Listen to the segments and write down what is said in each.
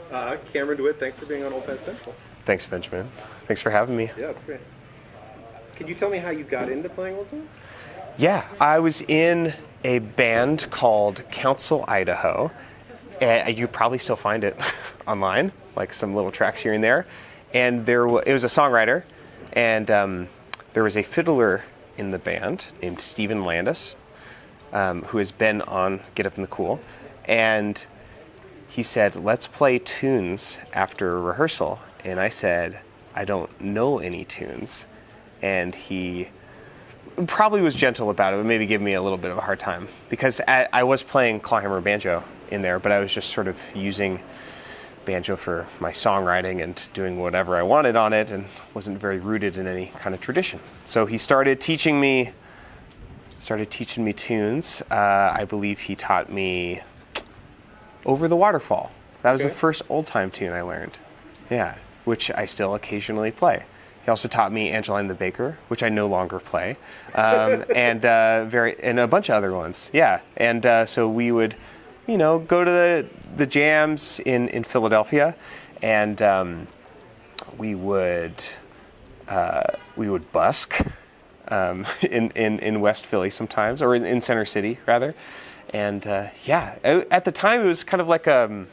Cameron DeWhitt, thanks for being on Oldtime Central. Thanks, Benjamin. Thanks for having me. Yeah, it's great. Can you tell me how you got into playing Oldtime? Yeah, I was in a band called Council, Idaho. And you probably still find it online, like some little tracks here and there. And it was a songwriter, and there was a fiddler in the band named Stephen Landis, who has been on Get Up in the Cool. And he said, let's play tunes after rehearsal. And I said, I don't know any tunes. And he probably was gentle about it, but maybe gave me a little bit of a hard time. Because I was playing clawhammer banjo in there, but I was just sort of using banjo for my songwriting and doing whatever I wanted on it, and wasn't very rooted in any kind of tradition. So he started teaching me tunes. I believe he taught me Over the Waterfall. That was the first old-time tune I learned. Yeah, which I still occasionally play. He also taught me Angeline the Baker, which I no longer play, and a bunch of other ones. Yeah, and so we would, go to the jams in Philadelphia, and we would busk in West Philly sometimes, or in Center City rather, and at the time it was kind of like I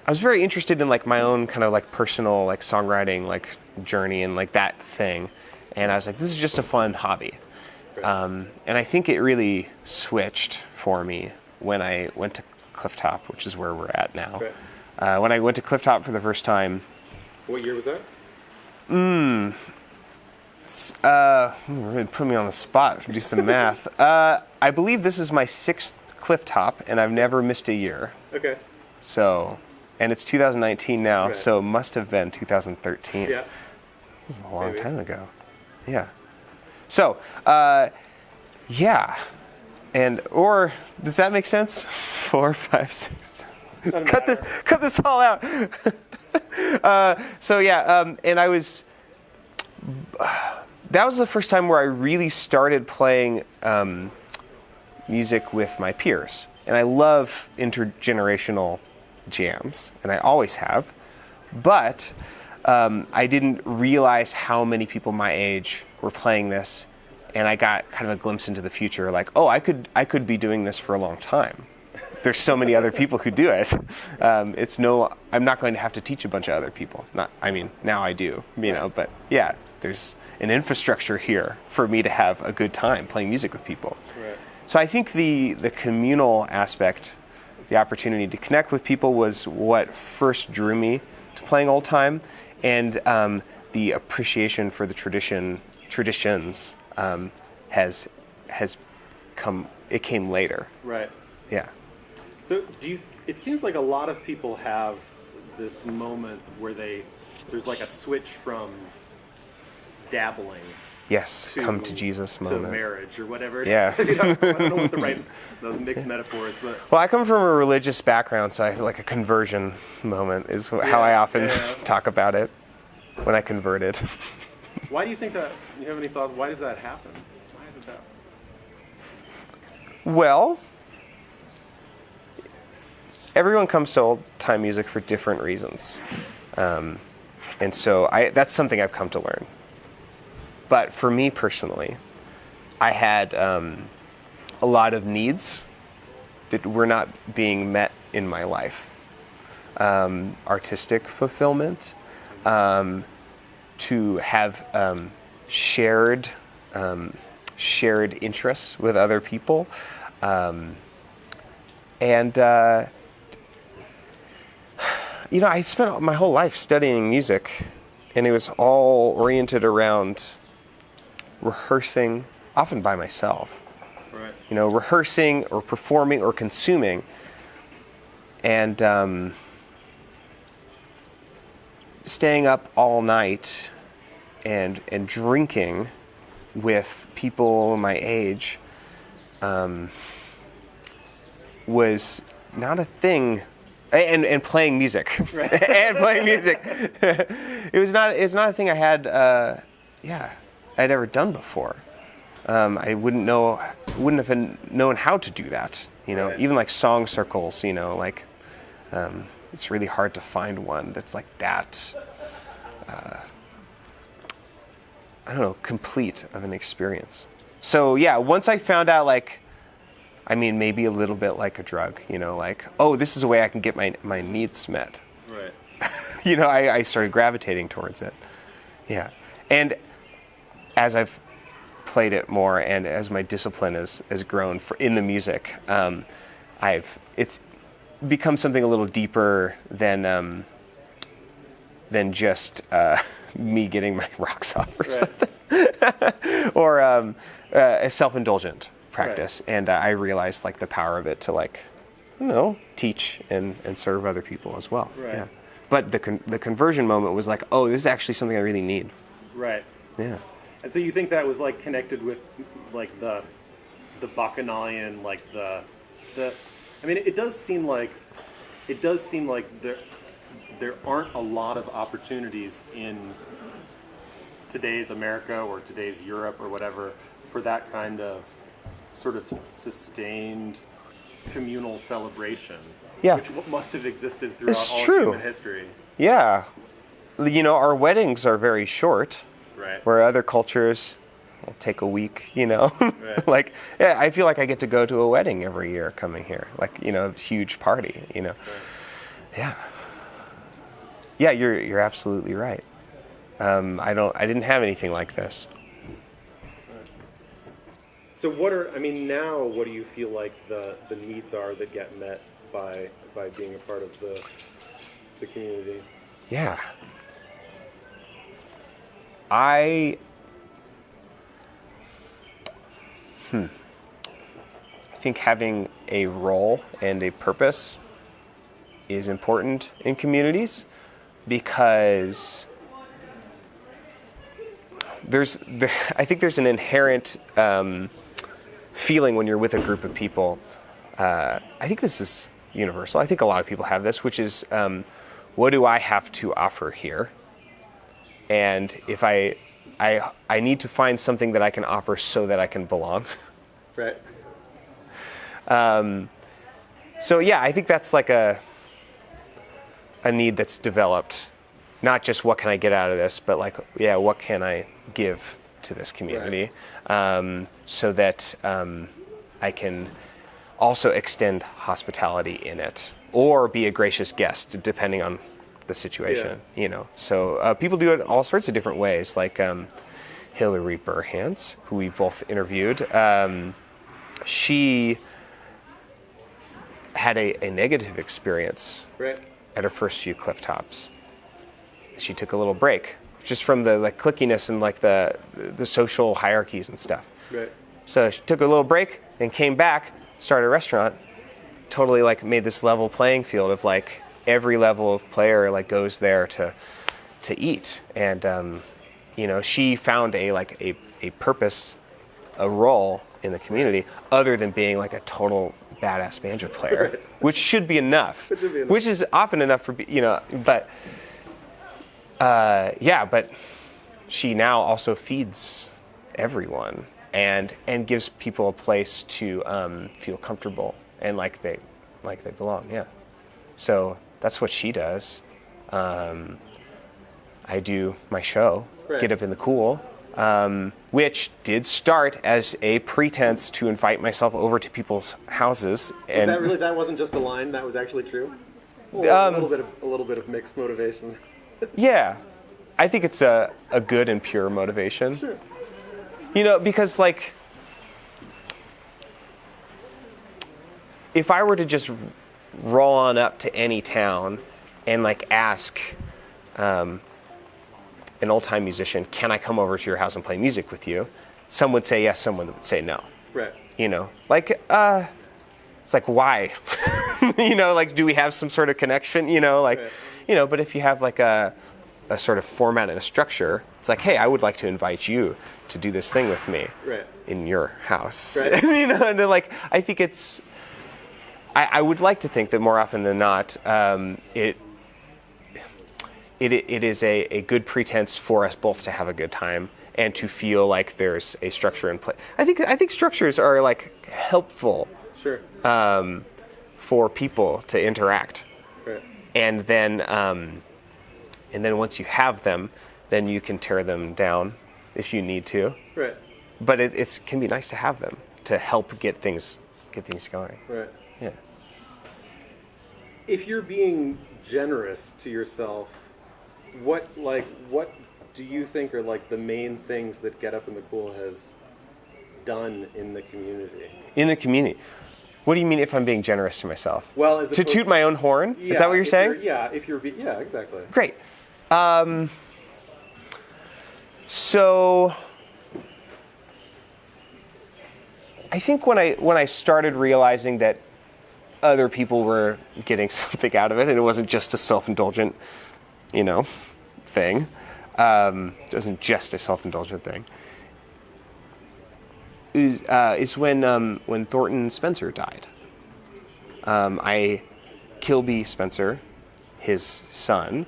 was very interested in like my own kind of like personal like songwriting like journey and like that thing, and I was like, this is just a fun hobby. And I think it really switched for me when I went to Clifftop, which is where we're at now. When I went to Clifftop for the first time. What year was that? Really put me on the spot. Do some math. I believe this is my 6th Clifftop, and I've never missed a year. Okay. So, and it's 2019 now, so it must have been 2013. Yeah. This was a long time ago. Yeah. So, or does that make sense? 4, 5, 6. Cut this all out. And I was. That was the first time where I really started playing music with my peers, and I love intergenerational jams, and I always have. But I didn't realize how many people my age were playing this, and I got kind of a glimpse into the future. Like, oh, I could be doing this for a long time. There's so many other people who do it. I'm not going to have to teach a bunch of other people. Now I do, But yeah, there's an infrastructure here for me to have a good time playing music with people. Right. So I think the communal aspect, the opportunity to connect with people, was what first drew me to playing old time, and the appreciation for the traditions has come. It came later. Right. Yeah. So it seems like a lot of people have this moment where there's like a switch from dabbling. Yes, come to Jesus moment. To marriage or whatever. Yeah. I don't know what the mixed metaphor is, but. Well, I come from a religious background, so I like a conversion moment is how I often talk about it when I converted. Why do you think that? You have any thoughts? Why does that happen? Why is it that? Well, everyone comes to old-time music for different reasons. And so that's something I've come to learn. But for me personally, I had a lot of needs that were not being met in my life. Artistic fulfillment, to have shared interests with other people, I spent my whole life studying music, and it was all oriented around rehearsing, often by myself. Right. Rehearsing or performing or consuming, and staying up all night and drinking with people my age was not a thing. And playing music, right. And playing music. It was not a thing I had, I'd ever done before. I wouldn't have known how to do that. Right. Even like song circles. it's really hard to find one that's like that, I don't know, complete of an experience. So yeah, once I found out, like, I mean, maybe a little bit like a drug, you know, like, oh, this is a way I can get my needs met. Right. You know, I started gravitating towards it. Yeah. And as I've played it more and as my discipline has grown in the music, it's become something a little deeper than just me getting my rocks off or something. Or a self-indulgent practice. Right. And I realized like the power of it to, like, you know, teach and serve other people as well. Right. Yeah. But the conversion moment was like, oh, this is actually something I really need. Right. Yeah. And so you think that was like connected with like the bacchanalian, like the I mean, it does seem like there aren't a lot of opportunities in today's America or today's Europe or whatever for that kind of sort of sustained communal celebration. Yeah. Which must have existed throughout all of human history. Yeah. You know, our weddings are very short. Right. Where other cultures will take a week, you know. Right. Like, yeah, I feel like I get to go to a wedding every year coming here. Like, you know, a huge party, you know. Right. Yeah. Yeah, you're absolutely right. I didn't have anything like this. So now what do you feel like the needs are that get met by being a part of the community? Yeah. I think having a role and a purpose is important in communities, because I think there's an inherent feeling when you're with a group of people. I think this is universal. I think a lot of people have this, which is, what do I have to offer here? And if I need to find something that I can offer so that I can belong. Right. So yeah, I think that's like a need that's developed. Not just what can I get out of this, but like, yeah, what can I give to this community, right. So that I can also extend hospitality in it, or be a gracious guest, depending on the situation, you know. So people do it all sorts of different ways, like Hillary Burhans, who we both interviewed. She had a negative experience right. at her first few Clifftops. She took a little break, just from the like clickiness and like the social hierarchies and stuff. Right. So she took a little break and came back, started a restaurant, totally like made this level playing field of like every level of player like goes there to eat. And you know, she found a purpose, a role in the community other than being like a total badass banjo player, right. Which should be enough. Which is often enough for, you know, but but she now also feeds everyone and gives people a place to feel comfortable and like they belong. Yeah. So that's what she does. I do my show, right. Get Up in the Cool, which did start as a pretense to invite myself over to people's houses. And that really, that wasn't just a line, that was actually true? A little bit of mixed motivation. Yeah. I think it's a good and pure motivation. Sure. You know, because like, if I were to just roll on up to any town and like ask an old-time musician, can I come over to your house and play music with you? Some would say yes, someone would say no. Right. You know, like, it's like, why? You know, like, do we have some sort of connection? You know, like, right. You know, but if you have like a sort of format and a structure, it's like, hey, I would like to invite you to do this thing with me, right. In your house. Right. You know, and like, I think it's, I would like to think that more often than not, it is a good pretense for us both to have a good time and to feel like there's a structure in place. I think structures are like helpful, sure, for people to interact. Right. and then once you have them, then you can tear them down if you need to. Right. But it can be nice to have them to help get things going. Right. Yeah. If you're being generous to yourself, what do you think are like the main things that Get Up in the Cool has done in the community? In the community. What do you mean if I'm being generous to myself? Well, as to toot my own horn? Yeah, is that what you're saying? Yeah, exactly. Great. So I think when I started realizing that other people were getting something out of it, and it wasn't just a self-indulgent, thing. It wasn't just a self-indulgent thing. Is when Thornton Spencer died. Kilby Spencer, his son,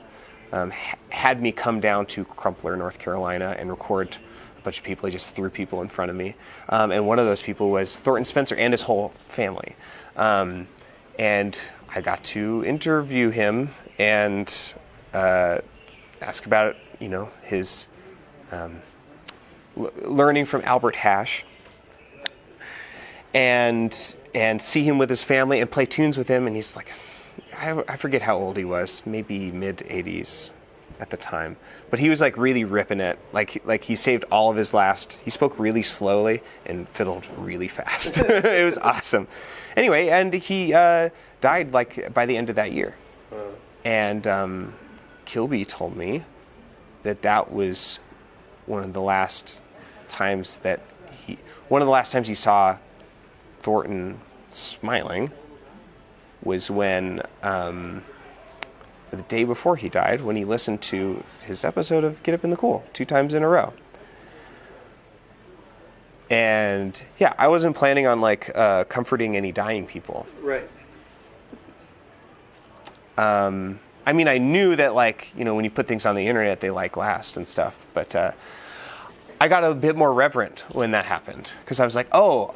had me come down to Crumpler, North Carolina, and record a bunch of people. He just threw people in front of me, and one of those people was Thornton Spencer and his whole family. And I got to interview him and ask about his learning from Albert Hash. And see him with his family and play tunes with him, and he's like, I forget how old he was, maybe mid-80s at the time, but he was like really ripping it, like he saved all of his he spoke really slowly and fiddled really fast. It was awesome. Anyway, and he died like by the end of that year, and Kilby told me that was one of the last times he saw Thornton smiling was when the day before he died, when he listened to his episode of Get Up in the Cool 2 times in a row. And yeah, I wasn't planning on comforting any dying people. Right. I mean, I knew that when you put things on the internet, they last and stuff. But I got a bit more reverent when that happened, because I was like, all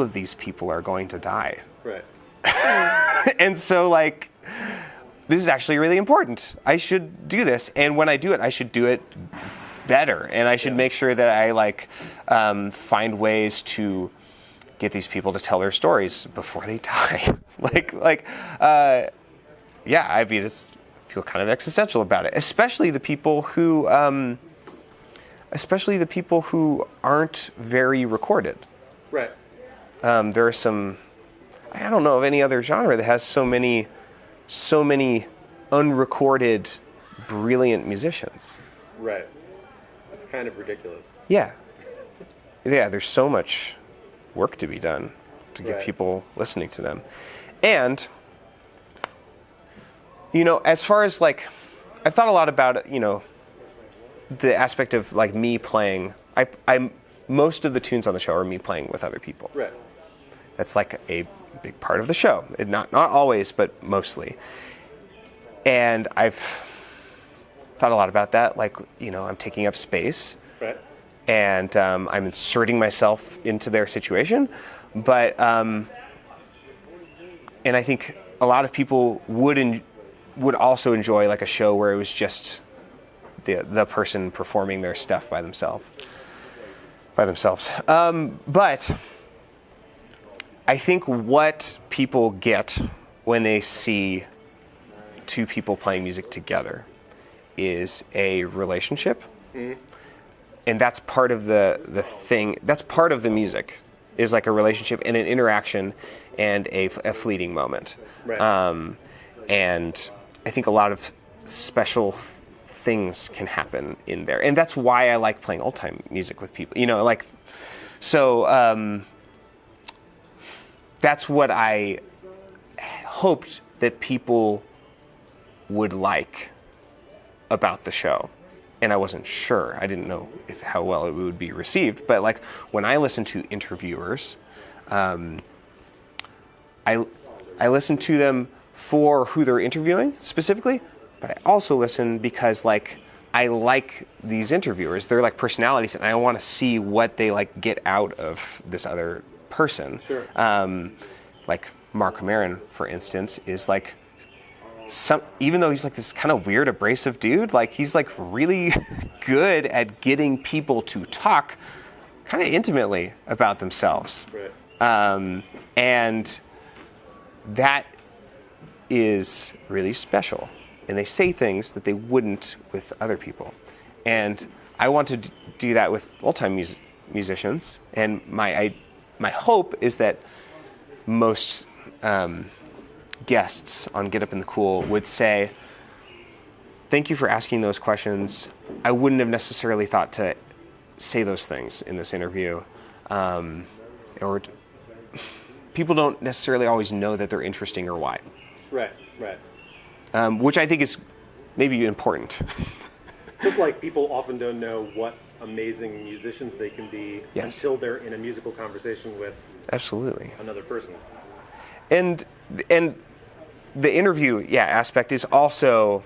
of these people are going to die. Right. And so this is actually really important. I should do this. And when I do it, I should do it better. And I should make sure that I find ways to get these people to tell their stories before they die. I feel kind of existential about it, especially the people who aren't very recorded. Right. There are some, I don't know of any other genre that has so many unrecorded, brilliant musicians. Right. That's kind of ridiculous. Yeah. Yeah, there's so much work to be done to get people listening to them. And, as far as I've thought a lot about, the aspect of me playing. I'm most of the tunes on the show are me playing with other people. Right. That's a big part of the show. Not always, but mostly. And I've thought a lot about that. I'm taking up space. Right. And I'm inserting myself into their situation. But, and I think a lot of people would also enjoy a show where it was just the person performing their stuff by themselves. But I think what people get when they see 2 people playing music together is a relationship. Mm-hmm. And that's part of the thing. That's part of the music, is a relationship and an interaction and a fleeting moment. Right. And I think a lot of special things can happen in there. And that's why I like playing old-time music with people. So that's what I hoped that people would like about the show. And I wasn't sure. I didn't know how well it would be received. But when I listen to interviewers, I listen to them for who they're interviewing specifically, but I also listen because I like these interviewers. They're personalities, and I want to see what they get out of this other person. Sure. Mark Maron, for instance, is even though he's like this kind of weird, abrasive dude, like he's like really good at getting people to talk kind of intimately about themselves. Right. And that is really special. And they say things that they wouldn't with other people. And I want to do that with old-time musicians. And my hope is that most guests on Get Up in the Cool would say, thank you for asking those questions. I wouldn't have necessarily thought to say those things in this interview. Or people don't necessarily always know that they're interesting or why. Right, right. Which I think is maybe important. Just like people often don't know what amazing musicians they can be until they're in a musical conversation with absolutely another person. And the interview aspect is also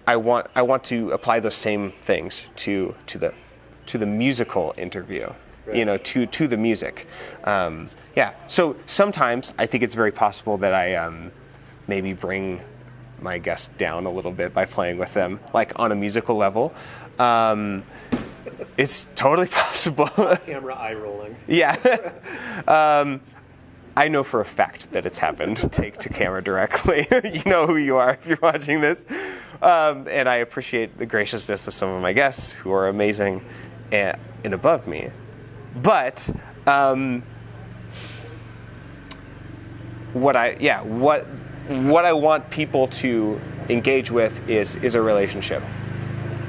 I want to apply those same things to the musical interview. Right. You know, to the music. So sometimes I think it's very possible that I maybe bring my guests down a little bit by playing with them, like on a musical level. It's totally possible. Camera eye rolling. Yeah. I know for a fact that it's happened. Take to camera directly. You know who you are if you're watching this. And I appreciate the graciousness of some of my guests who are amazing and above me. But what I want people to engage with is a relationship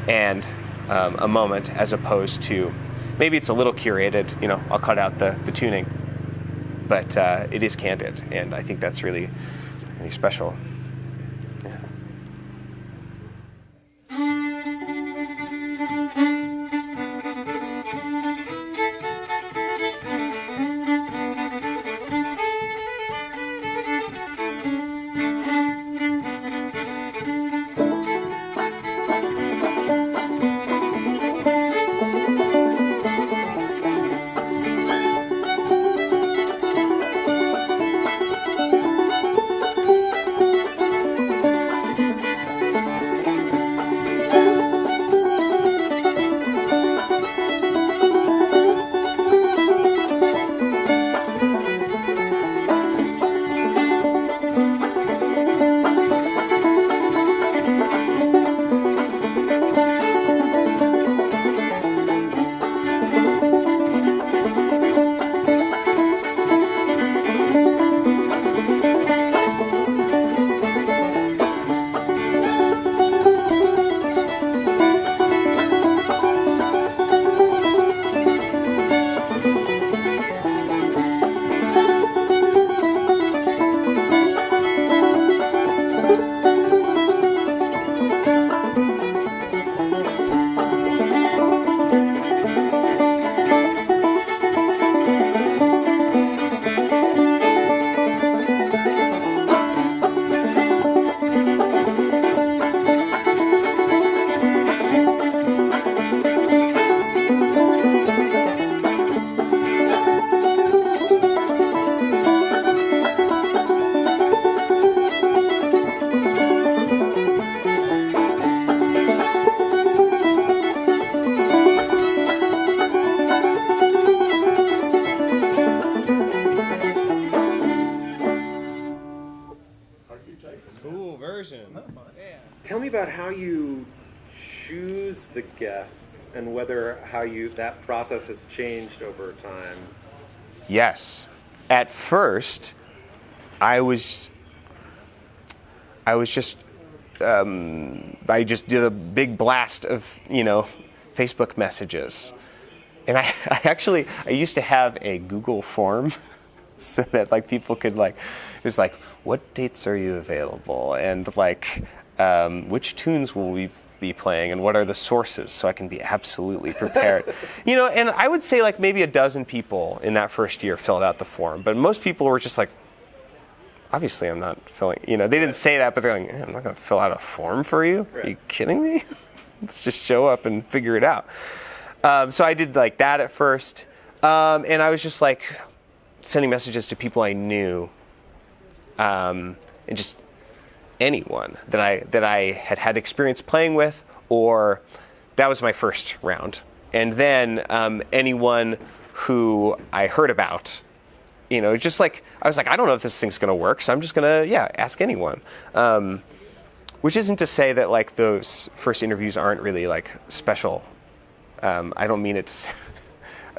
and a moment, as opposed to maybe it's a little curated. You know, I'll cut out the tuning, but it is candid, and I think that's really, really special. Yeah. Tell me about how you choose the guests and whether that process has changed over time. Yes. At first, I just did a big blast of, Facebook messages. And I used to have a Google form so that people could it was what dates are you available? And which tunes will we be playing and what are the sources, so I can be absolutely prepared. And I would say maybe a dozen people in that first year filled out the form, but most people were just obviously I'm not filling, they didn't say that, but they're I'm not going to fill out a form for you. Right. Are you kidding me? Let's just show up and figure it out. So I did that at first. And I was just sending messages to people I knew. And anyone that I had experience playing with, or that was my first round. And then anyone who I heard about, just like, I was like, I don't know if this thing's going to work, so I'm just going to, ask anyone. Which isn't to say that, like, those first interviews aren't really, like, special. I don't mean it to say,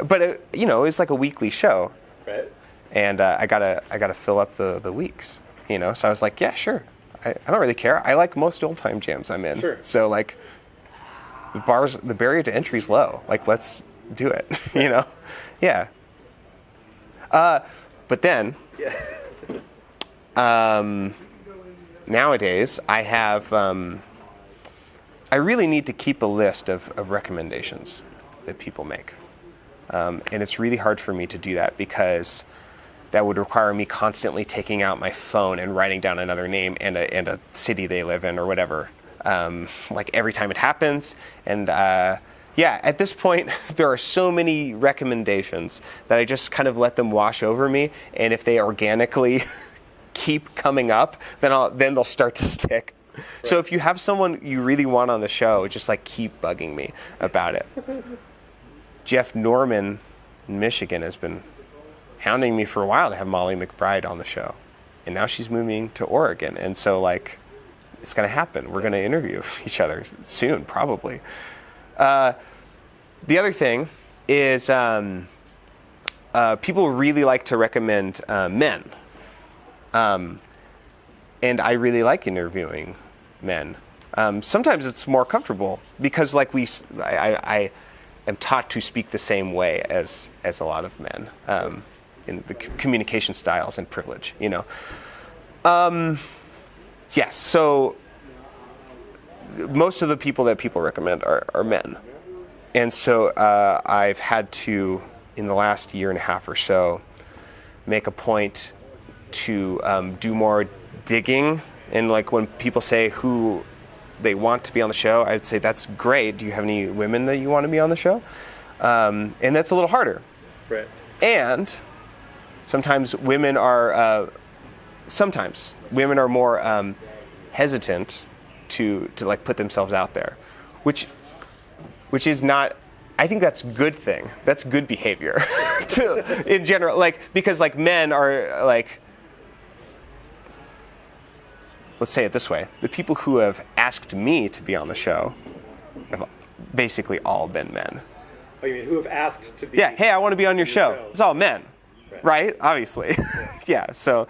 but, it was like a weekly show. Right. And I gotta fill up the weeks, So I was like, yeah, sure. I don't really care. I like most Oldtime jams I'm in. Sure. So, like, the barrier to entry is low. Like, let's do it, Yeah. But then, nowadays, I have, I really need to keep a list of recommendations that people make. And it's really hard for me to do that because that would require me constantly taking out my phone and writing down another name and a city they live in or whatever. Like every time it happens. And at this point, there are so many recommendations that I just kind of let them wash over me. And if they organically keep coming up, then they'll start to stick. Right. So if you have someone you really want on the show, just like keep bugging me about it. Jeff Norman in Michigan has been hounding me for a while to have Molly McBride on the show. And now she's moving to Oregon. And so, like, it's going to happen. We're going to interview each other soon, probably. The other thing is people really like to recommend men. And I really like interviewing men. Sometimes it's more comfortable because, like, I am taught to speak the same way as a lot of men in the communication styles and privilege, Yes, so most of the people that people recommend are men. And so I've had to, in the last year and a half or so, make a point to do more digging. And, like, when people say who they want to be on the show, I'd say, that's great. Do you have any women that you want to be on the show? And that's a little harder. Right. And sometimes women are more hesitant to like put themselves out there, which is not. I think that's a good thing. That's good behavior, in general. Like, because, like, men are like. Let's say it this way: the people who have asked me to be on the show have basically all been men. Oh, you mean who have asked to be? Yeah. Hey, I want to be on your show. It's all men, right? Obviously. Yeah. So,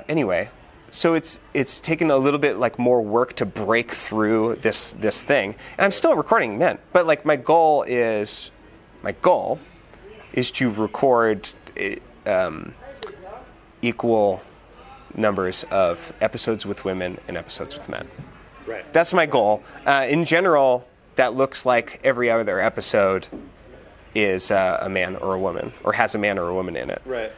anyway, so it's taken a little bit, like, more work to break through this thing, and I'm still recording men. But, like, my goal is to record equal numbers of episodes with women and episodes with men. Right. That's my goal. In general, that looks like every other episode is a man or a woman, or has a man or a woman in it. Right.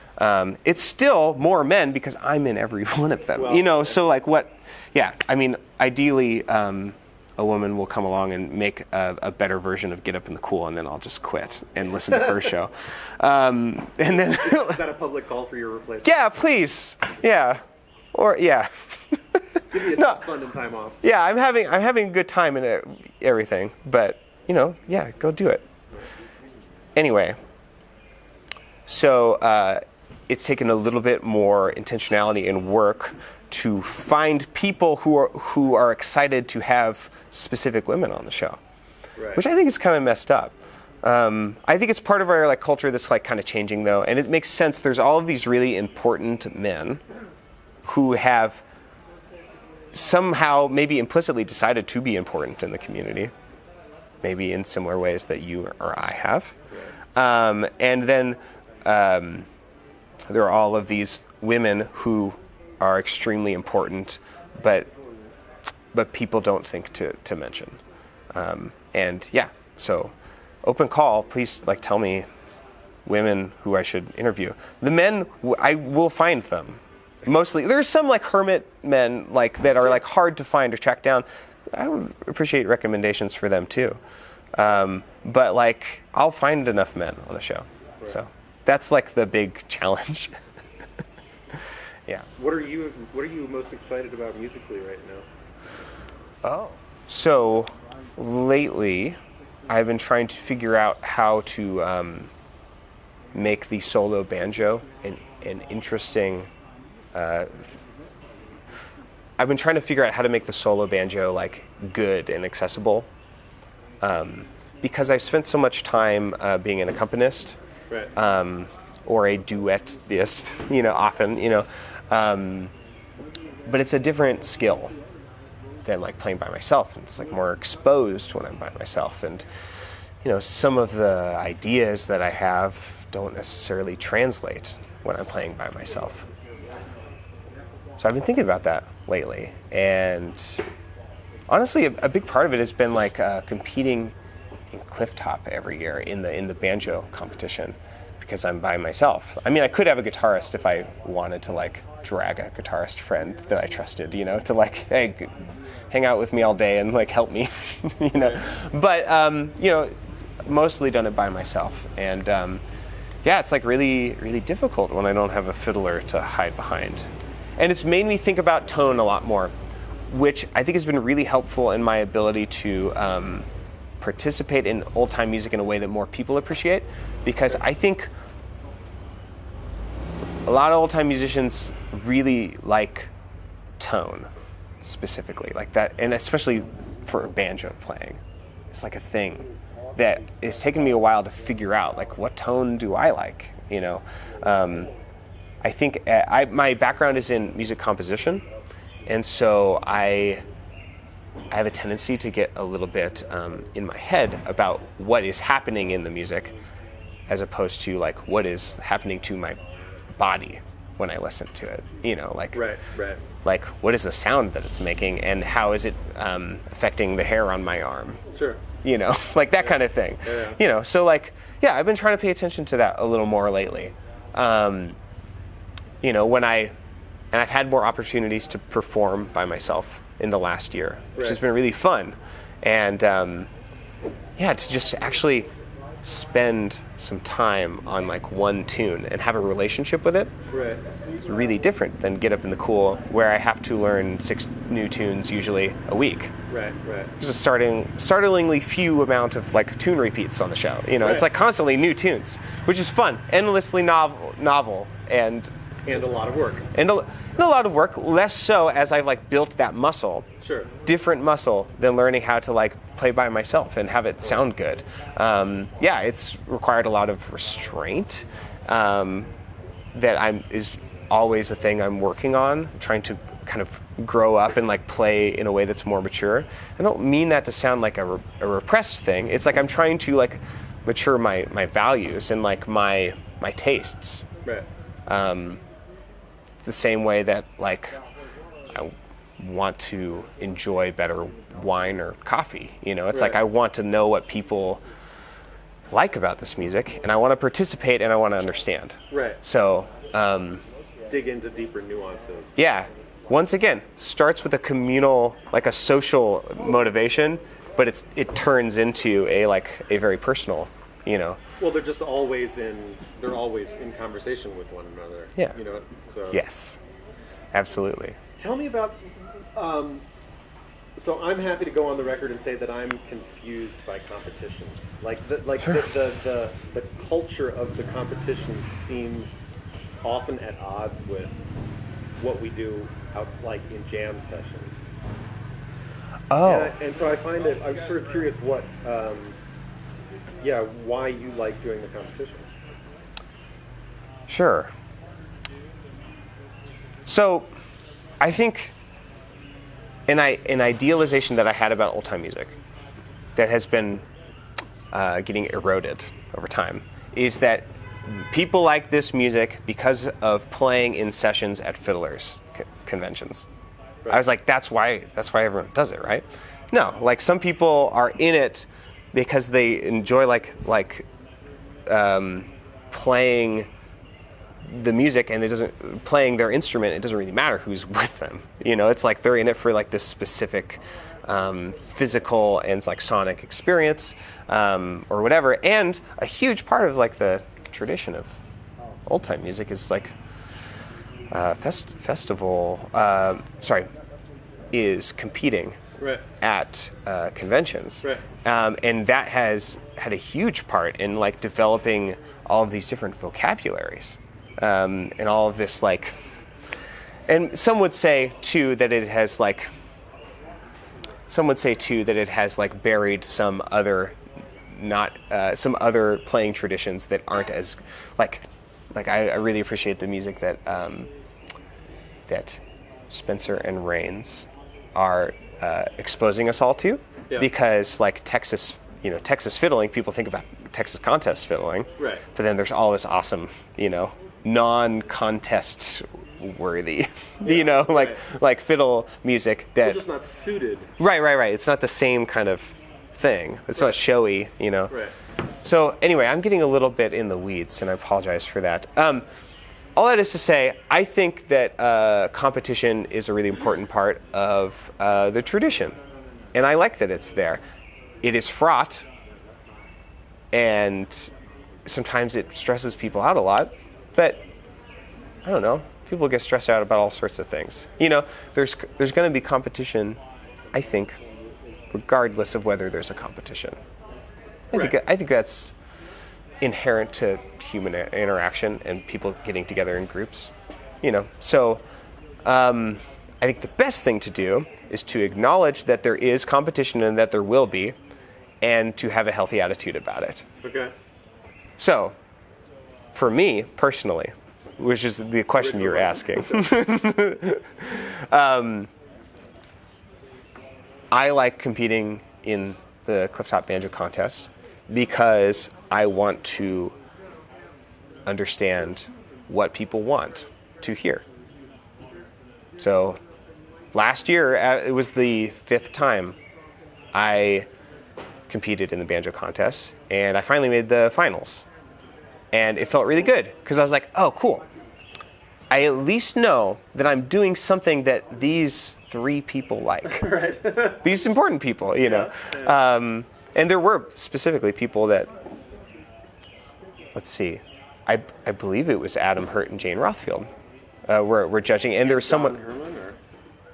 It's still more men because I'm in every one of them. Well, so, like, what? Yeah, I mean, ideally, a woman will come along and make a better version of Get Up in the Cool, and then I'll just quit and listen to her show. And then is that a public call for your replacement? Yeah, please. Yeah, or yeah. Give me a trust fund and time off. Yeah, I'm having a good time in everything, but go do it. Anyway, so it's taken a little bit more intentionality and work to find people who are excited to have specific women on the show, right. Which I think is kind of messed up. I think it's part of our, like, culture that's, like, kind of changing, though, and it makes sense. There's all of these really important men who have somehow maybe implicitly decided to be important in the community, maybe in similar ways that you or I have. And then there are all of these women who are extremely important, but people don't think to mention. So open call, please, like, tell me women who I should interview. The men, I will find them. Mostly, there's some, like, hermit men, like, that are, like, hard to find or track down. I would appreciate recommendations for them too. But, like, I'll find enough men on the show. Right. So that's, like, the big challenge. Yeah. What are you most excited about musically right now? Oh. So lately, I've been trying to figure out how to make the solo banjo an interesting. I've been trying to figure out how to make the solo banjo like good and accessible, because I've spent so much time being an accompanist, Right. or a duettist, often, but it's a different skill than like playing by myself, and it's like more exposed when I'm by myself, and some of the ideas that I have don't necessarily translate when I'm playing by myself. So I've been thinking about that lately, and honestly, a big part of it has been like competing in Clifftop every year in the banjo competition, because I'm by myself. I mean, I could have a guitarist if I wanted to like drag a guitarist friend that I trusted, to like, hey, hang out with me all day and like help me, But it's mostly done it by myself, and it's like really, really difficult when I don't have a fiddler to hide behind. And it's made me think about tone a lot more, which I think has been really helpful in my ability to participate in old-time music in a way that more people appreciate, because I think a lot of old-time musicians really like tone, specifically, like that, and especially for banjo playing. It's like a thing that it's taken me a while to figure out, like, what tone do I like, I think my background is in music composition, and so I have a tendency to get a little bit in my head about what is happening in the music, as opposed to like what is happening to my body when I listen to it. Right. Like what is the sound that it's making, and how is it affecting the hair on my arm? Sure. Like that kind of thing. Yeah. So like, I've been trying to pay attention to that a little more lately. And I've had more opportunities to perform by myself in the last year, which has been really fun. And to just actually spend some time on like one tune and have a relationship with it. Right. It's really different than Get Up in the Cool, where I have to learn 6 new tunes usually a week. Right. There's a startlingly few amount of like tune repeats on the show. It's like constantly new tunes, which is fun, endlessly novel, and a lot of work. And a lot of work, less so as I've like built that muscle. Sure. Different muscle than learning how to like play by myself and have it sound good. It's required a lot of restraint. That is always a thing I'm working on, trying to kind of grow up and like play in a way that's more mature. I don't mean that to sound like a repressed thing. It's like I'm trying to like mature my values and like my tastes. Right. The same way that like I want to enjoy better wine or coffee. It's like I want to know what people like about this music, and I want to participate, and I want to understand. Right. So dig into deeper nuances. Yeah. Once again, starts with a communal, like a social motivation, but it turns into a very personal, Well, they're always in conversation with one another. Yeah. So. Yes. Absolutely. Tell me about. So I'm happy to go on the record and say that I'm confused by competitions. The culture of the competition seems often at odds with what we do in jam sessions. Oh. And so I find that I'm sort of curious what. Why you like doing the competition. Sure. So, I think an idealization that I had about old-time music that has been getting eroded over time is that people like this music because of playing in sessions at fiddlers' conventions. Right. I was like, that's why everyone does it, right? No, like some people are in it because they enjoy playing the music, and playing their instrument. It doesn't really matter who's with them. It's like they're in it for like this specific physical and like sonic experience or whatever. And a huge part of like the tradition of old time music is like festival. Is competing Right. at conventions, Right. And that has had a huge part in like developing all of these different vocabularies, and all of this like. And some would say too that it has like. Some would say too that it has like buried some other, some other playing traditions that aren't as like I really appreciate the music that that Spencer and Rains are exposing us all to, because like Texas fiddling, people think about Texas contest fiddling, right? But then there's all this awesome, non-contest worthy, like fiddle music that It's just not suited. Right. It's not the same kind of thing. It's not showy, Right. So anyway, I'm getting a little bit in the weeds, and I apologize for that. All that is to say, I think that competition is a really important part of the tradition, and I like that it's there. It is fraught, and sometimes it stresses people out a lot, but I don't know. People get stressed out about all sorts of things. There's going to be competition, I think, regardless of whether there's a competition. I think that's inherent to human interaction and people getting together in groups. So I think the best thing to do is to acknowledge that there is competition and that there will be, and to have a healthy attitude about it. Okay. So, for me personally, which is the question you're asking, I like competing in the Clifftop Banjo Contest because I want to understand what people want to hear. So last year, it was the 5th time I competed in the banjo contest, and I finally made the finals. And it felt really good because I was like, oh, cool. I at least know that I'm doing something that these 3 people like. Right. These important people, Yeah. And there were specifically people that, let's see, I believe it was Adam Hurt and Jane Rothfield were judging, and there was someone. John Herman, or?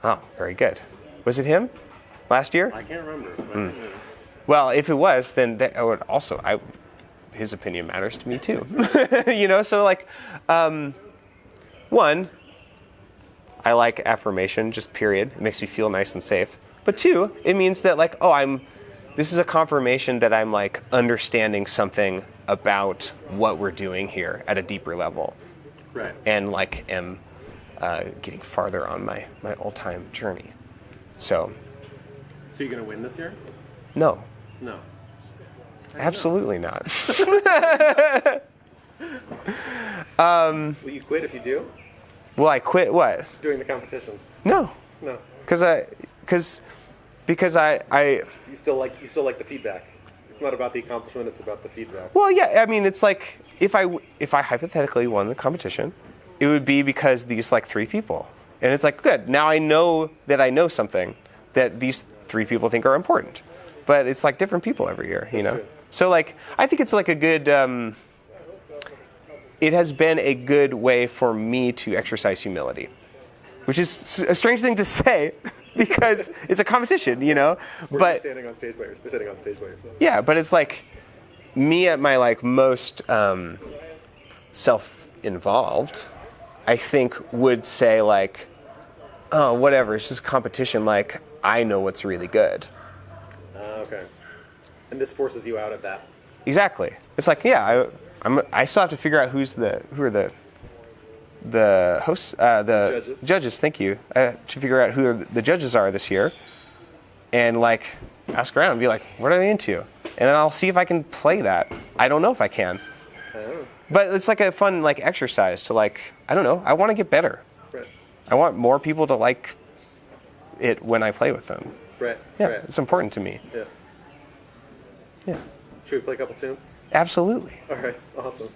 Oh, very good. Was it him last year? I can't remember. But, Well, if it was, then that would also, his opinion matters to me too. So like, one, I like affirmation, just period. It makes me feel nice and safe. But 2, it means that like, this is a confirmation that I'm like understanding something about what we're doing here at a deeper level. Right. And like am getting farther on my Oldtime journey. So you're going to win this year? No. No. Absolutely not. Will you quit if you do? Will I quit what? Doing the competition. No. No. Because I You still like the feedback. It's not about the accomplishment, it's about the feedback. Well, yeah, I mean, it's like if I hypothetically won the competition, it would be because these like 3 people. And it's like, good, now I know that I know something that these 3 people think are important. But it's like different people every year, That's true. So like, I think it's like a good, it has been a good way for me to exercise humility, which is a strange thing to say because it's a competition, But standing on stage by yourself. You're sitting on stage by yourself. Yeah, but it's like me at my like most self-involved, I think would say like, oh, whatever, it's just competition. Like I know what's really good. Okay. And this forces you out of that. Exactly. It's like, yeah, I still have to figure out who are the hosts, the judges. Thank you. To figure out who the judges are this year, and like ask around and be like, what are they into? And then I'll see if I can play that. I don't know if I can, but it's like a fun like exercise to like, I don't know. I want to get better. Right. I want more people to like it when I play with them. Right. Yeah, Right. it's important to me. Yeah. Yeah. Should we play a couple tunes? Absolutely. All right. Awesome.